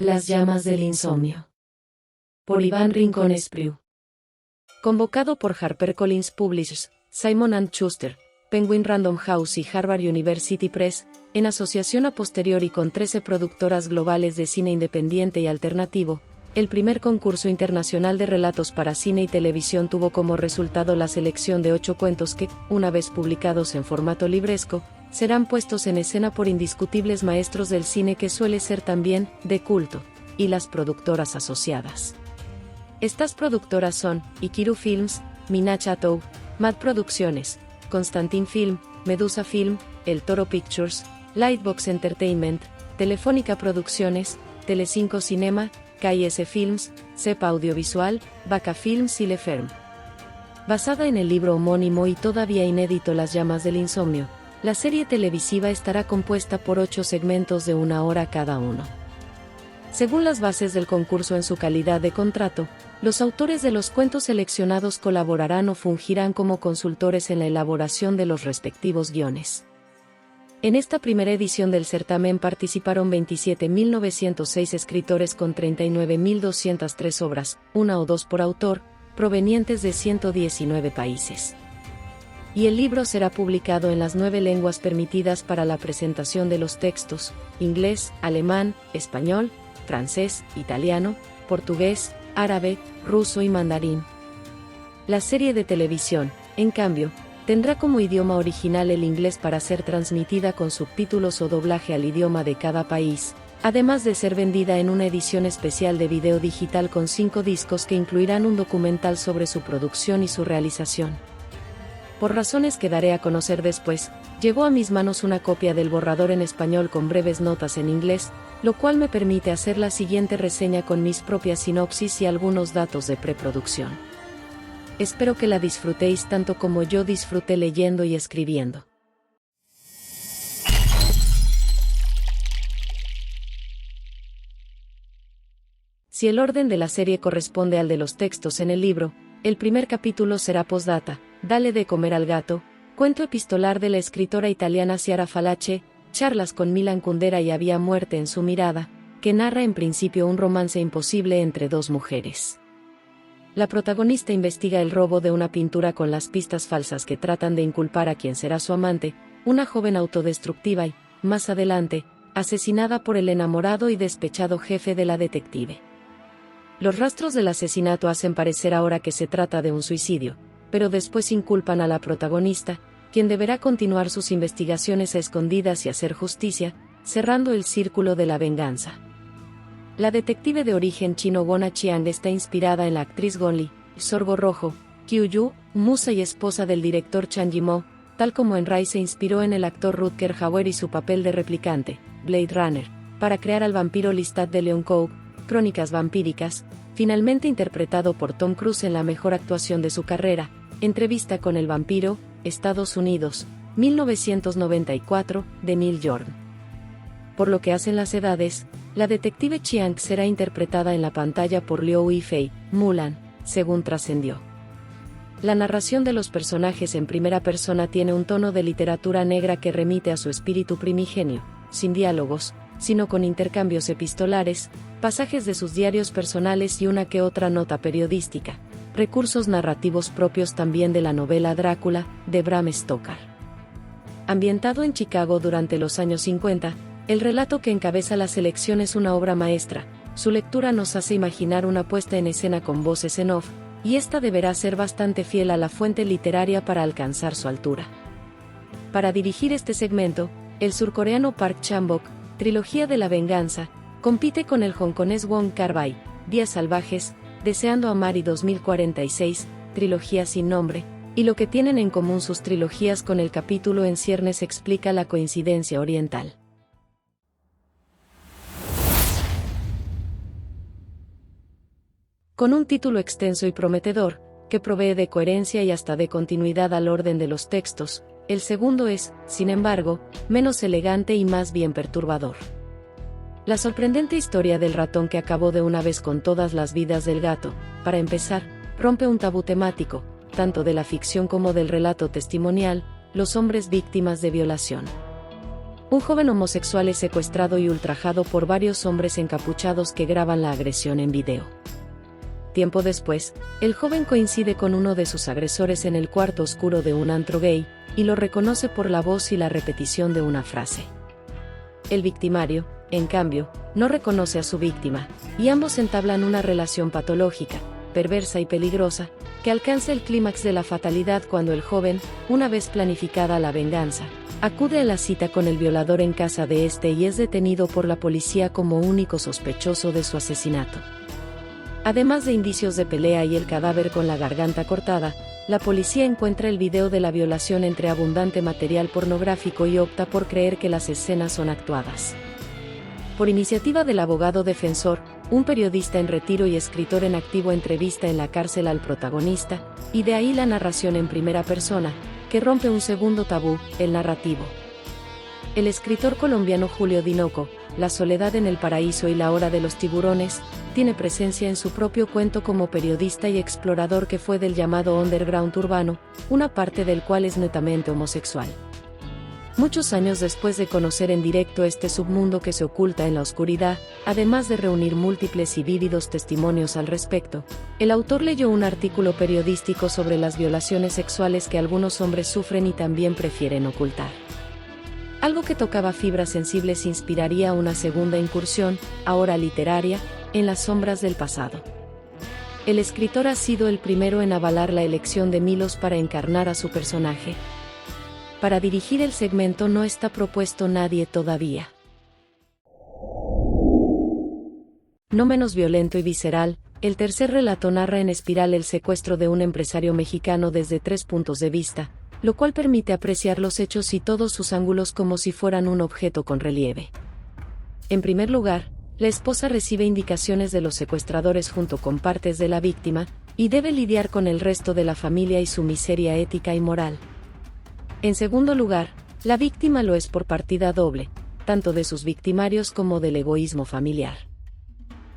Las llamas del insomnio. Por Iván Rincón Espriu. Convocado por HarperCollins Publishers, Simon & Schuster, Penguin Random House y Harvard University Press, en asociación a posteriori con 13 productoras globales de cine independiente y alternativo, el primer concurso internacional de relatos para cine y televisión tuvo como resultado la selección de 8 cuentos que, una vez publicados en formato libresco, serán puestos en escena por indiscutibles maestros del cine que suele ser también de culto, y las productoras asociadas. Estas productoras son Ikiru Films, Mina Chateau, Mad Producciones, Constantin Film, Medusa Film, El Toro Pictures, Lightbox Entertainment, Telefónica Producciones, Telecinco Cinema, KS Films, Cepa Audiovisual, Vaca Films y Leferm. Basada en el libro homónimo y todavía inédito Las llamas del insomnio, la serie televisiva estará compuesta por 8 segmentos de 1 hora cada uno. Según las bases del concurso en su calidad de contrato, los autores de los cuentos seleccionados colaborarán o fungirán como consultores en la elaboración de los respectivos guiones. En esta primera edición del certamen participaron 27.906 escritores con 39.203 obras, 1 o 2 por autor, provenientes de 119 países. Y el libro será publicado en las 9 lenguas permitidas para la presentación de los textos: inglés, alemán, español, francés, italiano, portugués, árabe, ruso y mandarín. La serie de televisión, en cambio, tendrá como idioma original el inglés para ser transmitida con subtítulos o doblaje al idioma de cada país, además de ser vendida en una edición especial de video digital con 5 discos que incluirán un documental sobre su producción y su realización. Por razones que daré a conocer después, llegó a mis manos una copia del borrador en español con breves notas en inglés, lo cual me permite hacer la siguiente reseña con mis propias sinopsis y algunos datos de preproducción. Espero que la disfrutéis tanto como yo disfruté leyendo y escribiendo. Si el orden de la serie corresponde al de los textos en el libro, el primer capítulo será Postdata, Dale de comer al gato, cuento epistolar de la escritora italiana Chiara Falace, charlas con Milan Kundera y Había muerte en su mirada, que narra en principio un romance imposible entre 2 mujeres. La protagonista investiga el robo de una pintura con las pistas falsas que tratan de inculpar a quien será su amante, una joven autodestructiva y, más adelante, asesinada por el enamorado y despechado jefe de la detective. Los rastros del asesinato hacen parecer ahora que se trata de un suicidio, pero después inculpan a la protagonista, quien deberá continuar sus investigaciones a escondidas y hacer justicia, cerrando el círculo de la venganza. La detective de origen chino Wona Chiang está inspirada en la actriz Gong Li, Sorgo Rojo, Qiu Yu, musa y esposa del director Zhang Yimou, tal como en Rai se inspiró en el actor Rutger Hauer y su papel de replicante, Blade Runner, para crear al vampiro Lestat de Leoncourt, Crónicas vampíricas, finalmente interpretado por Tom Cruise en la mejor actuación de su carrera, Entrevista con el vampiro, Estados Unidos, 1994, de Neil Jordan. Por lo que hacen las edades, la detective Chiang será interpretada en la pantalla por Liu Yifei, Mulan, según trascendió. La narración de los personajes en primera persona tiene un tono de literatura negra que remite a su espíritu primigenio, sin diálogos, sino con intercambios epistolares, pasajes de sus diarios personales y una que otra nota periodística, recursos narrativos propios también de la novela Drácula, de Bram Stoker. Ambientado en Chicago durante los años 50, el relato que encabeza la selección es una obra maestra. Su lectura nos hace imaginar una puesta en escena con voces en off, y esta deberá ser bastante fiel a la fuente literaria para alcanzar su altura. Para dirigir este segmento, el surcoreano Park Chan-bok, Trilogía de la Venganza, compite con el hongkonés Wong Kar-wai, Días Salvajes, Deseando Amar y 2046, Trilogía sin nombre, y lo que tienen en común sus trilogías con el capítulo en ciernes explica la coincidencia oriental. Con un título extenso y prometedor, que provee de coherencia y hasta de continuidad al orden de los textos, el segundo es, sin embargo, menos elegante y más bien perturbador. La sorprendente historia del ratón que acabó de una vez con todas las vidas del gato, para empezar, rompe un tabú temático, tanto de la ficción como del relato testimonial, los hombres víctimas de violación. Un joven homosexual es secuestrado y ultrajado por varios hombres encapuchados que graban la agresión en video. Tiempo después, el joven coincide con uno de sus agresores en el cuarto oscuro de un antro gay, y lo reconoce por la voz y la repetición de una frase. El victimario, en cambio, no reconoce a su víctima, y ambos entablan una relación patológica, perversa y peligrosa, que alcanza el clímax de la fatalidad cuando el joven, una vez planificada la venganza, acude a la cita con el violador en casa de este y es detenido por la policía como único sospechoso de su asesinato. Además de indicios de pelea y el cadáver con la garganta cortada, la policía encuentra el video de la violación entre abundante material pornográfico y opta por creer que las escenas son actuadas. Por iniciativa del abogado defensor, un periodista en retiro y escritor en activo entrevista en la cárcel al protagonista, y de ahí la narración en primera persona, que rompe un segundo tabú, el narrativo. El escritor colombiano Julio Dinoco, La soledad en el paraíso y La hora de los tiburones, tiene presencia en su propio cuento como periodista y explorador que fue del llamado underground urbano, una parte del cual es netamente homosexual. Muchos años después de conocer en directo este submundo que se oculta en la oscuridad, además de reunir múltiples y vívidos testimonios al respecto, el autor leyó un artículo periodístico sobre las violaciones sexuales que algunos hombres sufren y también prefieren ocultar. Algo que tocaba fibras sensibles inspiraría una segunda incursión, ahora literaria, en las sombras del pasado. El escritor ha sido el primero en avalar la elección de Milos para encarnar a su personaje. Para dirigir el segmento no está propuesto nadie todavía. No menos violento y visceral, el tercer relato narra en espiral el secuestro de un empresario mexicano desde 3 puntos de vista, lo cual permite apreciar los hechos y todos sus ángulos como si fueran un objeto con relieve. En primer lugar, la esposa recibe indicaciones de los secuestradores junto con partes de la víctima, y debe lidiar con el resto de la familia y su miseria ética y moral. En segundo lugar, la víctima lo es por partida doble, tanto de sus victimarios como del egoísmo familiar.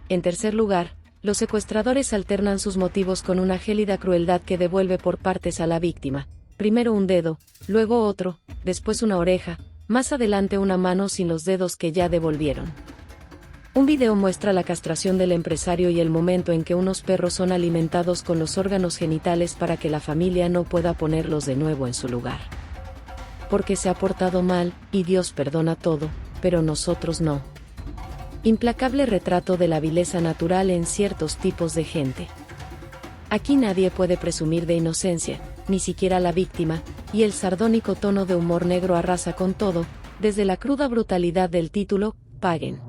En tercer lugar, los secuestradores alternan sus motivos con una gélida crueldad que devuelve por partes a la víctima, primero un dedo, luego otro, después una oreja, más adelante una mano sin los dedos que ya devolvieron. Un video muestra la castración del empresario y el momento en que unos perros son alimentados con los órganos genitales para que la familia no pueda ponerlos de nuevo en su lugar. Porque se ha portado mal, y Dios perdona todo, pero nosotros no. Implacable retrato de la vileza natural en ciertos tipos de gente. Aquí nadie puede presumir de inocencia, ni siquiera la víctima, y el sardónico tono de humor negro arrasa con todo, desde la cruda brutalidad del título, Paguen.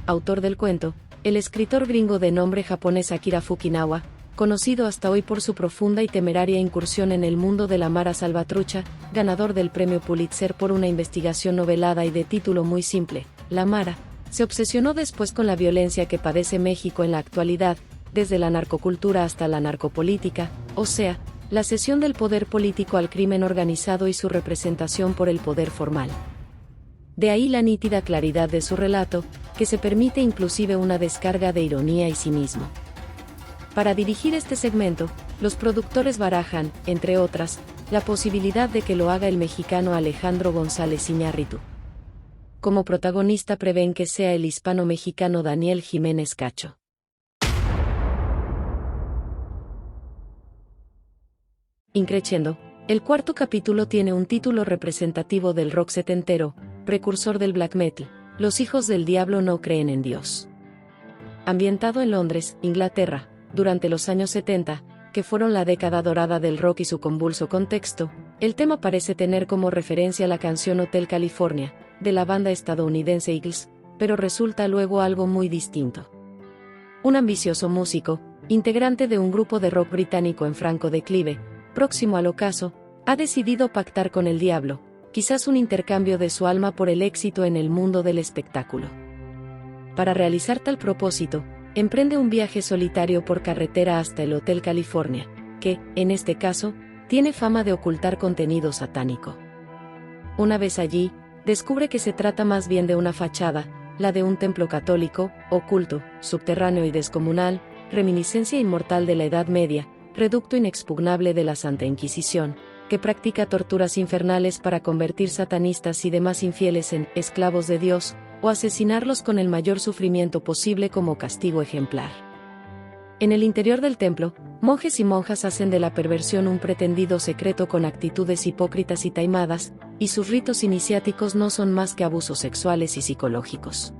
Autor del cuento, el escritor gringo de nombre japonés Akira Fukunaga, conocido hasta hoy por su profunda y temeraria incursión en el mundo de la mara salvatrucha, ganador del premio Pulitzer por una investigación novelada y de título muy simple, La Mara, se obsesionó después con la violencia que padece México en la actualidad, desde la narcocultura hasta la narcopolítica, o sea, la cesión del poder político al crimen organizado y su representación por el poder formal. De ahí la nítida claridad de su relato, que se permite inclusive una descarga de ironía y cinismo. Para dirigir este segmento, los productores barajan, entre otras, la posibilidad de que lo haga el mexicano Alejandro González Iñárritu. Como protagonista prevén que sea el hispano-mexicano Daniel Jiménez Cacho. Increciendo, el cuarto capítulo tiene un título representativo del rock setentero, precursor del black metal, Los hijos del diablo no creen en Dios. Ambientado en Londres, Inglaterra, durante los años 70, que fueron la década dorada del rock y su convulso contexto, el tema parece tener como referencia la canción Hotel California, de la banda estadounidense Eagles, pero resulta luego algo muy distinto. Un ambicioso músico, integrante de un grupo de rock británico en franco declive, próximo al ocaso, ha decidido pactar con el diablo, quizás un intercambio de su alma por el éxito en el mundo del espectáculo. Para realizar tal propósito, emprende un viaje solitario por carretera hasta el Hotel California, que, en este caso, tiene fama de ocultar contenido satánico. Una vez allí, descubre que se trata más bien de una fachada, la de un templo católico, oculto, subterráneo y descomunal, reminiscencia inmortal de la Edad Media, reducto inexpugnable de la Santa Inquisición, que practica torturas infernales para convertir satanistas y demás infieles en esclavos de Dios, o asesinarlos con el mayor sufrimiento posible como castigo ejemplar. En el interior del templo, monjes y monjas hacen de la perversión un pretendido secreto con actitudes hipócritas y taimadas, y sus ritos iniciáticos no son más que abusos sexuales y psicológicos.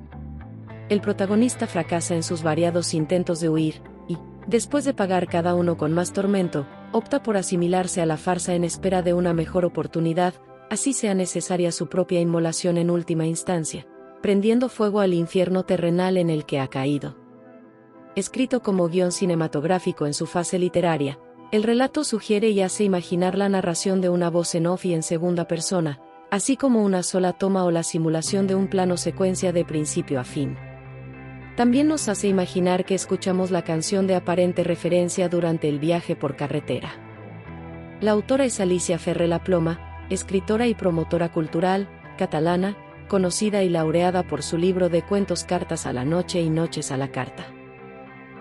El protagonista fracasa en sus variados intentos de huir, y, después de pagar cada uno con más tormento, opta por asimilarse a la farsa en espera de una mejor oportunidad, así sea necesaria su propia inmolación en última instancia, prendiendo fuego al infierno terrenal en el que ha caído. Escrito como guión cinematográfico en su fase literaria, el relato sugiere y hace imaginar la narración de una voz en off y en segunda persona, así como una sola toma o la simulación de un plano secuencia de principio a fin. También nos hace imaginar que escuchamos la canción de aparente referencia durante el viaje por carretera. La autora es Alicia Ferrer La Ploma, escritora y promotora cultural, catalana, conocida y laureada por su libro de cuentos Cartas a la Noche y Noches a la Carta.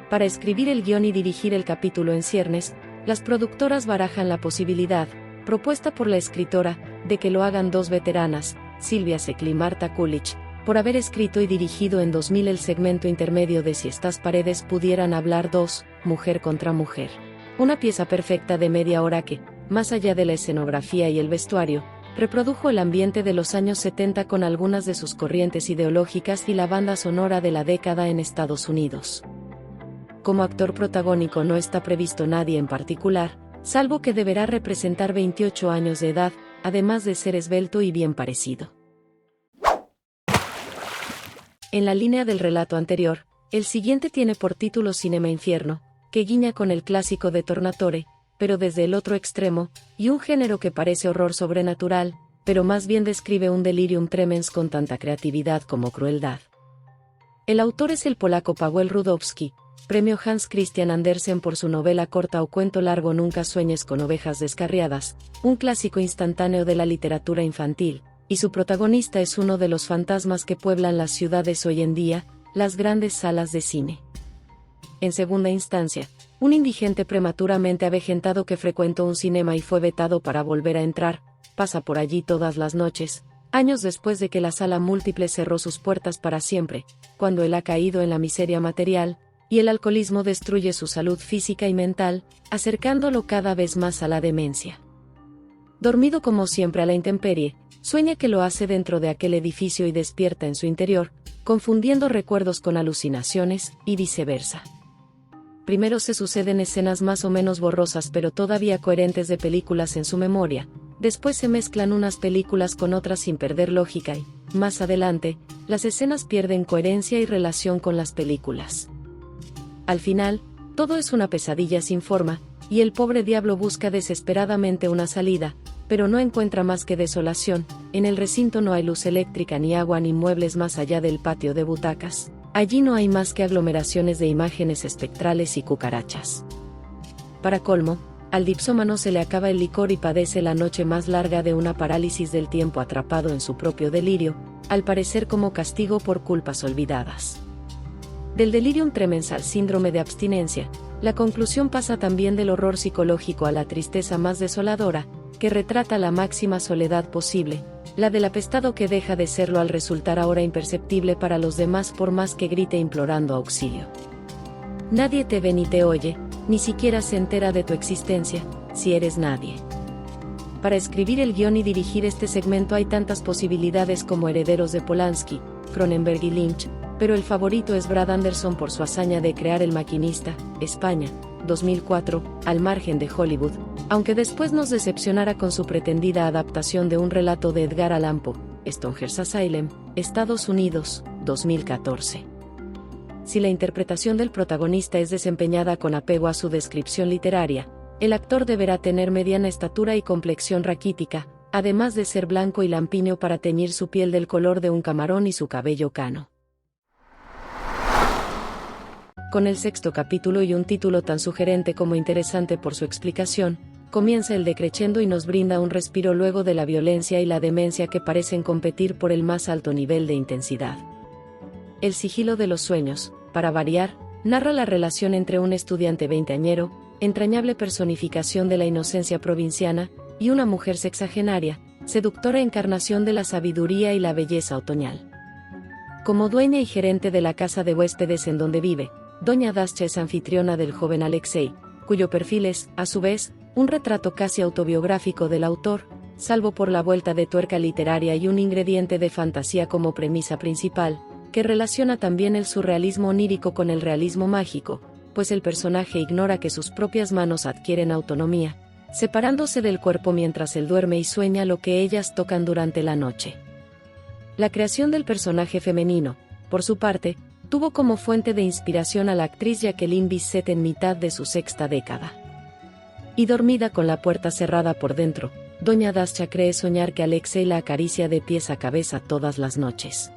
Para escribir el guión y dirigir el capítulo en ciernes, las productoras barajan la posibilidad, propuesta por la escritora, de que lo hagan dos veteranas, Silvia Secli y Marta Kulich, por haber escrito y dirigido en 2000 el segmento intermedio de Si estas paredes pudieran hablar dos, Mujer contra Mujer. Una pieza perfecta de media hora que, más allá de la escenografía y el vestuario, reprodujo el ambiente de los años 70 con algunas de sus corrientes ideológicas y la banda sonora de la década en Estados Unidos. Como actor protagónico no está previsto nadie en particular, salvo que deberá representar 28 años de edad, además de ser esbelto y bien parecido. En la línea del relato anterior, el siguiente tiene por título Cinema Infierno, que guiña con el clásico de Tornatore, pero desde el otro extremo, y un género que parece horror sobrenatural, pero más bien describe un delirium tremens con tanta creatividad como crueldad. El autor es el polaco Paweł Rudowski, premio Hans Christian Andersen por su novela corta o cuento largo Nunca sueñes con ovejas descarriadas, un clásico instantáneo de la literatura infantil, y su protagonista es uno de los fantasmas que pueblan las ciudades hoy en día, las grandes salas de cine. En segunda instancia, un indigente prematuramente avejentado que frecuentó un cinema y fue vetado para volver a entrar, pasa por allí todas las noches, años después de que la sala múltiple cerró sus puertas para siempre, cuando él ha caído en la miseria material, y el alcoholismo destruye su salud física y mental, acercándolo cada vez más a la demencia. Dormido como siempre a la intemperie, sueña que lo hace dentro de aquel edificio y despierta en su interior, confundiendo recuerdos con alucinaciones, y viceversa. Primero se suceden escenas más o menos borrosas pero todavía coherentes de películas en su memoria, después se mezclan unas películas con otras sin perder lógica y, más adelante, las escenas pierden coherencia y relación con las películas. Al final, todo es una pesadilla sin forma, y el pobre diablo busca desesperadamente una salida, pero no encuentra más que desolación. En el recinto no hay luz eléctrica ni agua ni muebles más allá del patio de butacas. Allí no hay más que aglomeraciones de imágenes espectrales y cucarachas. Para colmo, al dipsómano se le acaba el licor y padece la noche más larga de una parálisis del tiempo atrapado en su propio delirio, al parecer como castigo por culpas olvidadas. Del delirium tremens al síndrome de abstinencia, la conclusión pasa también del horror psicológico a la tristeza más desoladora, que retrata la máxima soledad posible, la del apestado que deja de serlo al resultar ahora imperceptible para los demás por más que grite implorando auxilio. Nadie te ve ni te oye, ni siquiera se entera de tu existencia, si eres nadie. Para escribir el guión y dirigir este segmento hay tantas posibilidades como herederos de Polanski, Cronenberg y Lynch, pero el favorito es Brad Anderson por su hazaña de crear El Maquinista, España, 2004, al margen de Hollywood, aunque después nos decepcionara con su pretendida adaptación de un relato de Edgar Allan Poe, Stone's Asylum, Estados Unidos, 2014. Si la interpretación del protagonista es desempeñada con apego a su descripción literaria, el actor deberá tener mediana estatura y complexión raquítica, además de ser blanco y lampiño para teñir su piel del color de un camarón y su cabello cano. Con el sexto capítulo y un título tan sugerente como interesante por su explicación, comienza el decreciendo y nos brinda un respiro luego de la violencia y la demencia que parecen competir por el más alto nivel de intensidad. El sigilo de los sueños, para variar, narra la relación entre un estudiante veinteañero, entrañable personificación de la inocencia provinciana, y una mujer sexagenaria, seductora encarnación de la sabiduría y la belleza otoñal. Como dueña y gerente de la casa de huéspedes en donde vive, Doña Dascha es anfitriona del joven Alexei, cuyo perfil es, a su vez, un retrato casi autobiográfico del autor, salvo por la vuelta de tuerca literaria y un ingrediente de fantasía como premisa principal, que relaciona también el surrealismo onírico con el realismo mágico, pues el personaje ignora que sus propias manos adquieren autonomía, separándose del cuerpo mientras él duerme y sueña lo que ellas tocan durante la noche. La creación del personaje femenino, por su parte, tuvo como fuente de inspiración a la actriz Jacqueline Bisset en mitad de su sexta década. Y dormida con la puerta cerrada por dentro, Doña Dascha cree soñar que Alexei la acaricia de pies a cabeza todas las noches.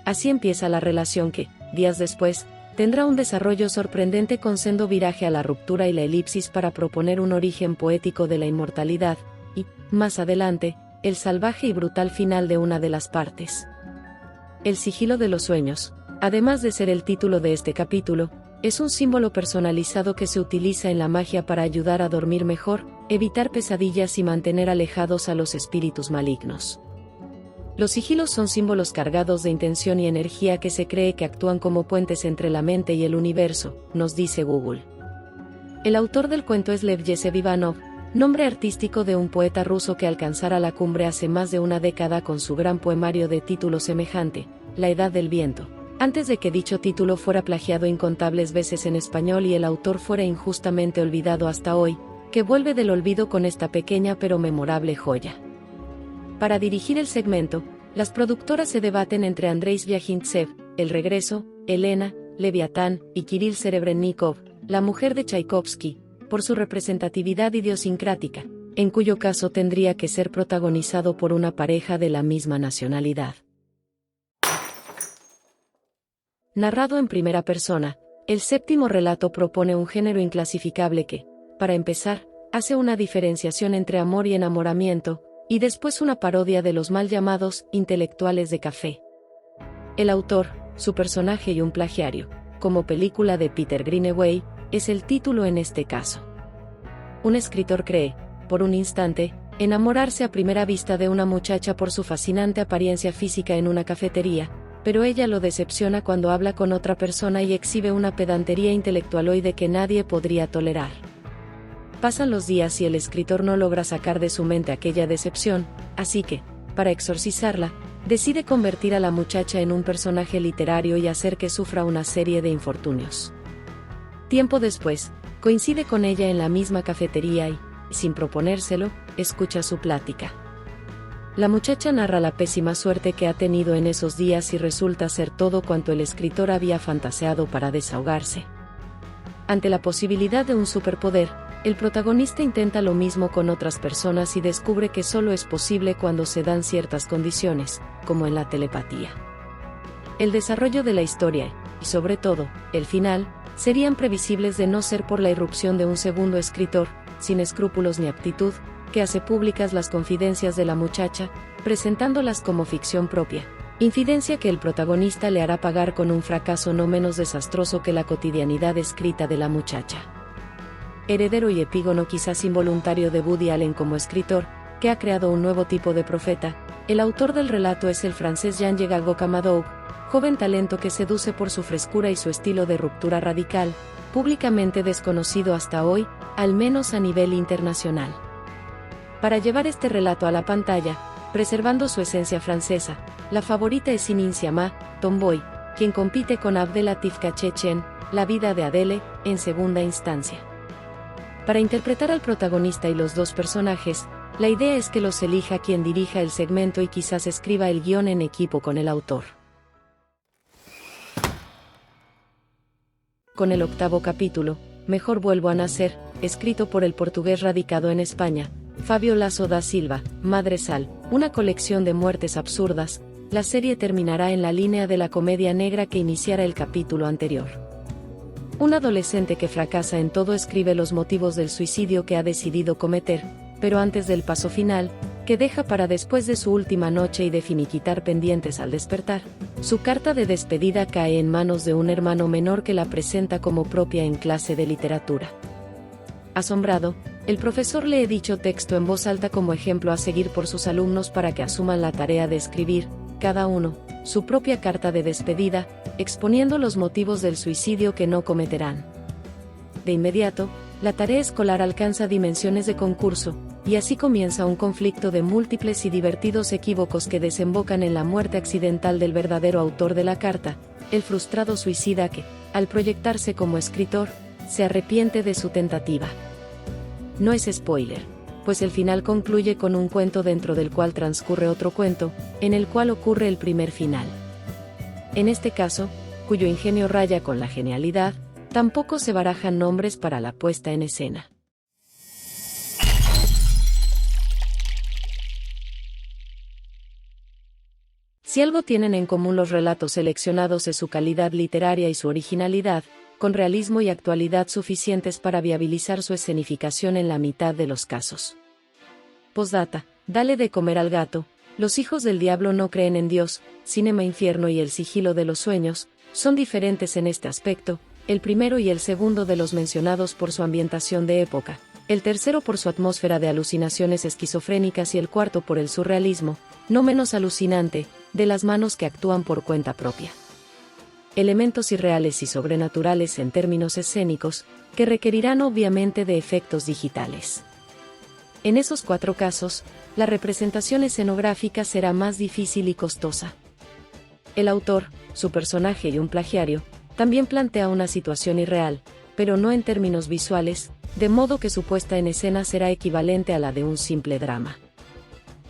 Así empieza la relación que, días después, tendrá un desarrollo sorprendente con sendo viraje a la ruptura y la elipsis para proponer un origen poético de la inmortalidad, y, más adelante, el salvaje y brutal final de una de las partes. El sigilo de los sueños, además de ser el título de este capítulo, es un símbolo personalizado que se utiliza en la magia para ayudar a dormir mejor, evitar pesadillas y mantener alejados a los espíritus malignos. Los sigilos son símbolos cargados de intención y energía que se cree que actúan como puentes entre la mente y el universo, nos dice Google. El autor del cuento es Lev Yesev Ivanov, nombre artístico de un poeta ruso que alcanzara la cumbre hace más de una década con su gran poemario de título semejante, La Edad del Viento, antes de que dicho título fuera plagiado incontables veces en español y el autor fuera injustamente olvidado hasta hoy, que vuelve del olvido con esta pequeña pero memorable joya. Para dirigir el segmento, las productoras se debaten entre Andrei Zvyagintsev, El Regreso, Elena, Leviatán, y Kirill Serebrennikov, La Mujer de Tchaikovsky, por su representatividad idiosincrática, en cuyo caso tendría que ser protagonizado por una pareja de la misma nacionalidad. Narrado en primera persona, el séptimo relato propone un género inclasificable que, para empezar, hace una diferenciación entre amor y enamoramiento, y después una parodia de los mal llamados intelectuales de café. El autor, su personaje y un plagiario, como película de Peter Greenaway, es el título en este caso. Un escritor cree, por un instante, enamorarse a primera vista de una muchacha por su fascinante apariencia física en una cafetería, pero ella lo decepciona cuando habla con otra persona y exhibe una pedantería intelectualoide que nadie podría tolerar. Pasan los días y el escritor no logra sacar de su mente aquella decepción, así que, para exorcizarla, decide convertir a la muchacha en un personaje literario y hacer que sufra una serie de infortunios. Tiempo después, coincide con ella en la misma cafetería y, sin proponérselo, escucha su plática. La muchacha narra la pésima suerte que ha tenido en esos días y resulta ser todo cuanto el escritor había fantaseado para desahogarse. Ante la posibilidad de un superpoder, el protagonista intenta lo mismo con otras personas y descubre que solo es posible cuando se dan ciertas condiciones, como en la telepatía. El desarrollo de la historia, y sobre todo, el final, serían previsibles de no ser por la irrupción de un segundo escritor, sin escrúpulos ni aptitud, que hace públicas las confidencias de la muchacha, presentándolas como ficción propia, infidencia que el protagonista le hará pagar con un fracaso no menos desastroso que la cotidianidad escrita de la muchacha. Heredero y epígono quizás involuntario de Woody Allen como escritor, que ha creado un nuevo tipo de profeta, el autor del relato es el francés Jean-Jacques Gocamadou, joven talento que seduce por su frescura y su estilo de ruptura radical, públicamente desconocido hasta hoy, al menos a nivel internacional. Para llevar este relato a la pantalla, preservando su esencia francesa, la favorita es Sinin Siama, Tomboy, quien compite con Abdelatif Kachechen, La vida de Adele, en segunda instancia. Para interpretar al protagonista y los dos personajes, la idea es que los elija quien dirija el segmento y quizás escriba el guión en equipo con el autor. Con el octavo capítulo, Mejor vuelvo a nacer, escrito por el portugués radicado en España, Fábio Lasso da Silva, Madre Sal, una colección de muertes absurdas, la serie terminará en la línea de la comedia negra que iniciara el capítulo anterior. Un adolescente que fracasa en todo escribe los motivos del suicidio que ha decidido cometer, pero antes del paso final, que deja para después de su última noche y de finiquitar pendientes al despertar, su carta de despedida cae en manos de un hermano menor que la presenta como propia en clase de literatura. Asombrado, El profesor lee dicho texto en voz alta como ejemplo a seguir por sus alumnos para que asuman la tarea de escribir, cada uno, su propia carta de despedida, exponiendo los motivos del suicidio que no cometerán. De inmediato, la tarea escolar alcanza dimensiones de concurso, y así comienza un conflicto de múltiples y divertidos equívocos que desembocan en la muerte accidental del verdadero autor de la carta, el frustrado suicida que, al proyectarse como escritor, se arrepiente de su tentativa. No es spoiler, pues el final concluye con un cuento dentro del cual transcurre otro cuento, en el cual ocurre el primer final. En este caso, cuyo ingenio raya con la genialidad, tampoco se barajan nombres para la puesta en escena. Si algo tienen en común los relatos seleccionados es su calidad literaria y su originalidad, con realismo y actualidad suficientes para viabilizar su escenificación en la mitad de los casos. Postdata, dale de comer al gato. Los hijos del diablo no creen en Dios, Cinema Infierno y El sigilo de los sueños, son diferentes en este aspecto, el primero y el segundo de los mencionados por su ambientación de época, el tercero por su atmósfera de alucinaciones esquizofrénicas y el cuarto por el surrealismo, no menos alucinante, de las manos que actúan por cuenta propia. Elementos irreales y sobrenaturales en términos escénicos, que requerirán obviamente de efectos digitales. En esos 4 casos, la representación escenográfica será más difícil y costosa. El autor, su personaje y un plagiario, también plantea una situación irreal, pero no en términos visuales, de modo que su puesta en escena será equivalente a la de un simple drama.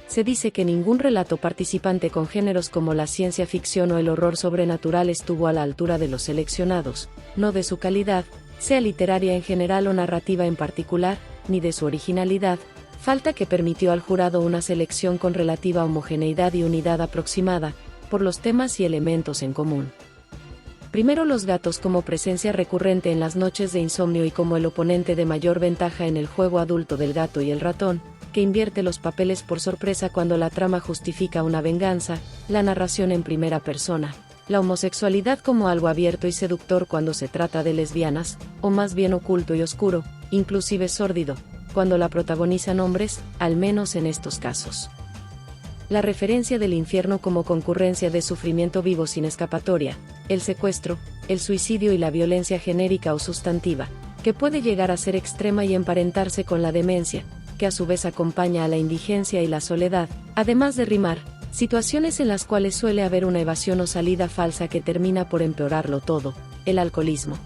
Se dice que ningún relato participante con géneros como la ciencia ficción o el horror sobrenatural estuvo a la altura de los seleccionados, no de su calidad, sea literaria en general o narrativa en particular, ni de su originalidad, falta que permitió al jurado una selección con relativa homogeneidad y unidad aproximada, por los temas y elementos en común. Primero los gatos como presencia recurrente en las noches de insomnio y como el oponente de mayor ventaja en el juego adulto del gato y el ratón, que invierte los papeles por sorpresa cuando la trama justifica una venganza, la narración en primera persona, la homosexualidad como algo abierto y seductor cuando se trata de lesbianas, o más bien oculto y oscuro, inclusive sórdido, cuando la protagonizan hombres, al menos en estos casos. La referencia del infierno como concurrencia de sufrimiento vivo sin escapatoria, el secuestro, el suicidio y la violencia genérica o sustantiva, que puede llegar a ser extrema y emparentarse con la demencia, que a su vez acompaña a la indigencia y la soledad, además de rimar, situaciones en las cuales suele haber una evasión o salida falsa que termina por empeorarlo todo, el alcoholismo.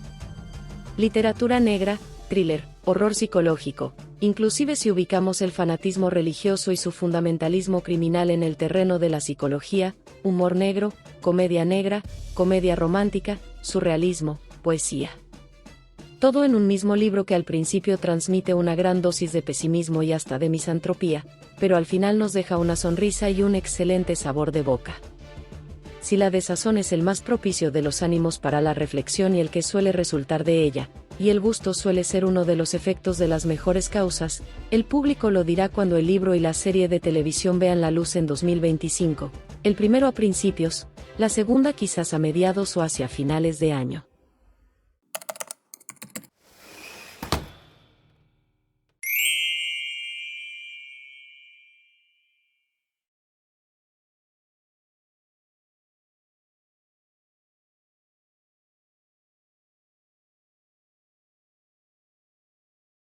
Literatura negra, thriller, horror psicológico, inclusive si ubicamos el fanatismo religioso y su fundamentalismo criminal en el terreno de la psicología, humor negro, comedia romántica, surrealismo, poesía. Todo en un mismo libro que al principio transmite una gran dosis de pesimismo y hasta de misantropía, pero al final nos deja una sonrisa y un excelente sabor de boca. Si la desazón es el más propicio de los ánimos para la reflexión y el que suele resultar de ella, y el gusto suele ser uno de los efectos de las mejores causas, el público lo dirá cuando el libro y la serie de televisión vean la luz en 2025, el primero a principios, la segunda quizás a mediados o hacia finales de año.